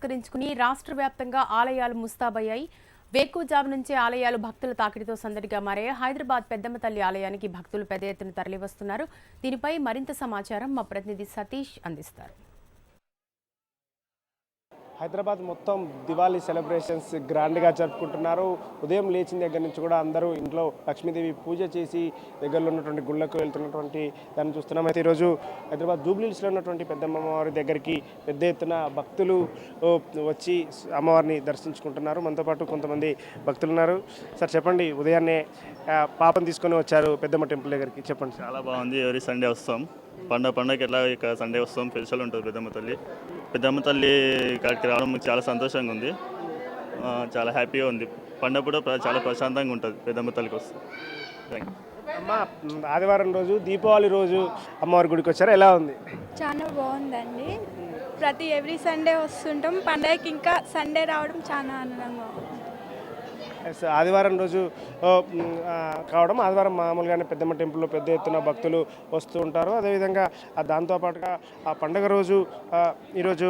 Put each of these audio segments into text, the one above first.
పురస్కరించుకుని రాష్ట్ర వ్యాప్తంగా ఆలయాలు ముస్తాబయ్యాయి. వేకువజాము నుంచే ఆలయాలు భక్తుల తాకిడితో సందడిగా మారాయి. హైదరాబాద్ పెద్దమ్మ తల్లి ఆలయానికి భక్తులు పెద్ద ఎత్తున తరలివస్తున్నారు. దీనిపై మరింత సమాచారం మా ప్రతినిధి సతీష్ అందిస్తారు. హైదరాబాద్ మొత్తం దివాళీ సెలబ్రేషన్స్ గ్రాండ్గా జరుపుకుంటున్నారు. ఉదయం లేచిన దగ్గర నుంచి కూడా అందరూ ఇంట్లో లక్ష్మీదేవి పూజ చేసి దగ్గరలో ఉన్నటువంటి గుళ్ళకు వెళ్తున్నటువంటి దాన్ని చూస్తున్నాం. అయితే ఈరోజు హైదరాబాద్ జూబ్లీహిల్స్లో ఉన్నటువంటి పెద్దమ్మ వారి దగ్గరికి పెద్ద ఎత్తున భక్తులు వచ్చి అమ్మవారిని దర్శించుకుంటున్నారు. మనతో పాటు కొంతమంది భక్తులు ఉన్నారు. సార్ చెప్పండి, ఉదయాన్నే పాపం తీసుకొని వచ్చారు పెద్దమ్మ టెంపుల్ దగ్గరికి, చెప్పండి. చాలా బాగుంది. ఎవరీ సండే వస్తాం. పండగకి ఎట్లా ఇక సండే వస్తాం. స్పెషల్ ఉంటుంది పెద్దమ్మ తల్లి ఇక్కడికి రావడం చాలా సంతోషంగా ఉంది. చాలా హ్యాపీగా ఉంది. పండగ కూడా చాలా ప్రశాంతంగా ఉంటుంది పెద్దమ్మ తల్లికి వస్తే. Thank you. అమ్మ, ఆదివారం రోజు దీపావళి రోజు అమ్మవారి గుడికి వచ్చారు, ఎలా ఉంది? చాలా బాగుందండి. ఎవ్రీ సండే వస్తుంటాం. పండగకి ఇంకా సండే రావడం చాలా ఆనందంగా ఉంది. ఆదివారం రోజు కావడం, ఆదివారం మామూలుగానే పెద్దమ్మ టెంపుల్లో పెద్ద ఎత్తున భక్తులు వస్తూ ఉంటారు. అదేవిధంగా దాంతోపాటుగా ఆ పండుగ రోజు ఈరోజు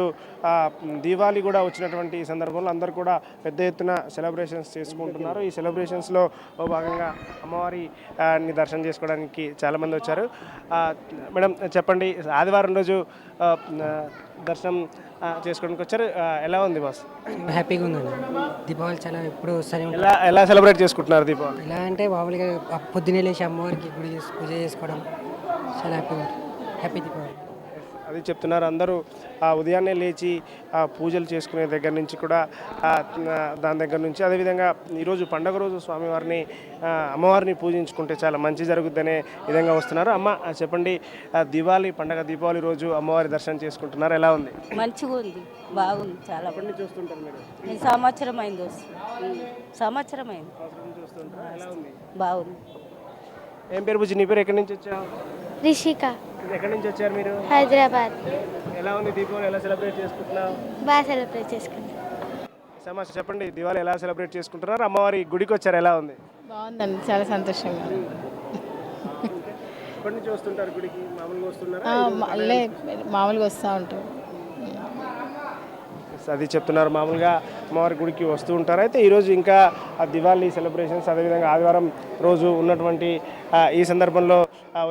దీవాళి కూడా వచ్చినటువంటి ఈ సందర్భంలో అందరూ కూడా పెద్ద ఎత్తున సెలబ్రేషన్స్ చేసుకుంటున్నారు. ఈ సెలబ్రేషన్స్లో భాగంగా అమ్మవారిని దర్శనం చేసుకోవడానికి చాలామంది వచ్చారు. మేడం చెప్పండి, ఆదివారం రోజు దర్శనం చేసుకోవడానికి వచ్చారు, ఎలా ఉంది బాస్? హ్యాపీగా ఉందండి. దీపావళి చాలా ఎప్పుడు వస్తూనే ఉంటుంది. ఎలా సెలబ్రేట్ చేసుకుంటున్నారు దీపావళి? ఎలా అంటే మామూలుగా పొద్దున్నే లేచి అమ్మవారికి పూజ చేసుకోవడం చాలా హ్యాపీగా ఉంటుంది. హ్యాపీ దీపావళి. అది చెప్తున్నారు అందరూ. ఉదయాన్నే లేచి పూజలు చేసుకునే దగ్గర నుంచి కూడా దాని దగ్గర నుంచి, అదేవిధంగా ఈరోజు పండగ రోజు స్వామివారిని అమ్మవారిని పూజించుకుంటే చాలా మంచి జరుగుద్దనే విధంగా వస్తున్నారు. అమ్మ చెప్పండి, దీపావళి రోజు అమ్మవారి దర్శనం చేసుకుంటున్నారు, ఎలా ఉంది? మంచిగా ఉంది, బాగుంది. చాలా చూస్తుంటారు మీరు? నేను సంవత్సరం అయింది సంవత్సరం అయింది. బాగుంది. ఏం పేరు బుజ్జి, నీ పేరు? ఎక్కడి నుంచి వచ్చావు? రిషిక. ఎక్కడి నుంచి వచ్చారు మీరు? హైదరాబాద్. ఎలా ఉంది దీపావళి, ఎలా సెలబ్రేట్ చేసుకుంటున్నావు? బాగా సెలబ్రేట్ చేసుకుంటాం. సమస్య చెప్పండి, దీపావళి ఎలా సెలబ్రేట్ చేసుకుంటున్నారు? అమ్మవారి గుడికి వచ్చారు, ఎలా ఉంది? బాగుందండి, చాలా సంతోషంగా. ఎప్పటి నుంచి వస్తుంటారు గుడికి? మామూలుగా వస్తున్నారా? మామూలుగా వస్తూ ఉంటాం. అది చెప్తున్నారు, మామూలుగా అమ్మవారి గుడికి వస్తూ ఉంటారు. అయితే ఈరోజు ఇంకా దివాళీ సెలబ్రేషన్స్, అదేవిధంగా ఆదివారం రోజు ఉన్నటువంటి ఈ సందర్భంలో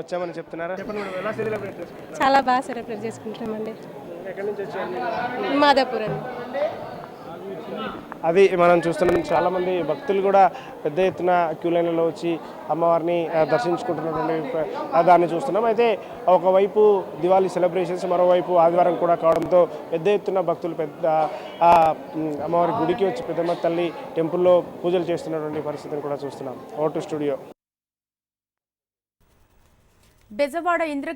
వచ్చామని చెప్తున్నారు. చెప్పండి మేడం, ఎలా సెలబ్రేట్ చేసుకుంటారు? చాలా బాగా సెలబ్రేట్ చేసుకుంటామండి. ఎక్కడి నుంచి వచ్చారు? మాదాపూర్ అండి. అది మనం చూస్తున్నాం, చాలామంది భక్తులు కూడా పెద్ద ఎత్తున క్యూ లైన్లలో వచ్చి అమ్మవారిని దర్శించుకుంటున్నటువంటి దాన్ని చూస్తున్నాం. అయితే ఒకవైపు దివాళీ సెలబ్రేషన్స్, మరోవైపు ఆదివారం కూడా కావడంతో పెద్ద ఎత్తున భక్తులు అమ్మవారి గుడికి వచ్చి పెద్దమ్మ తల్లి టెంపుల్లో పూజలు చేస్తున్నటువంటి పరిస్థితిని కూడా చూస్తున్నాం. Vote studio. బెజవాడ ఇంద్ర